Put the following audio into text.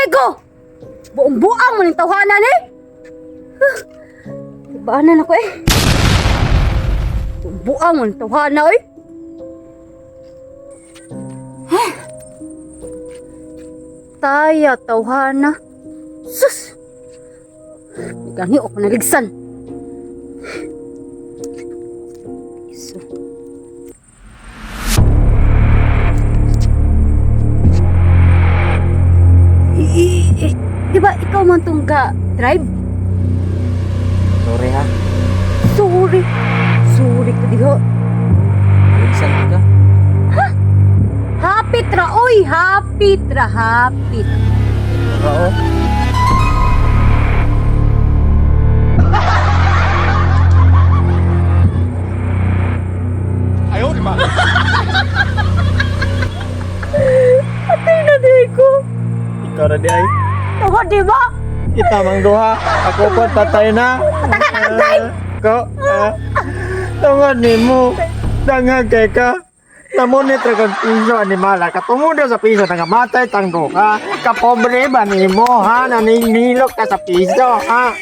day ko! Buong-buang mo ng tawhanan eh! Ibaanan ako eh. Buong-buang mo ng tawhanan eh. Taya tawhana. Sus! Gani ako naligsan. Iso. Di ba ikaw man tong drive? Sorry ha. Sorry. Sorry ko diho. Ligsan ka. Hapit ra oy, hapit ra, hapit. Oo. Ayaw, di ba? Atay na di ko. Ikaw na di ay. Tawa di ba? Kita mang duha. Ako pa patay na. Pataka na kang drive. Ko. Tungod ni mo. Dangag kay ka. Namunit ra kang piso animala. Katumudo sa piso. Nangamatay tang duha. Kapobre ba ni mo ha? Naninilok ka sa piso ha?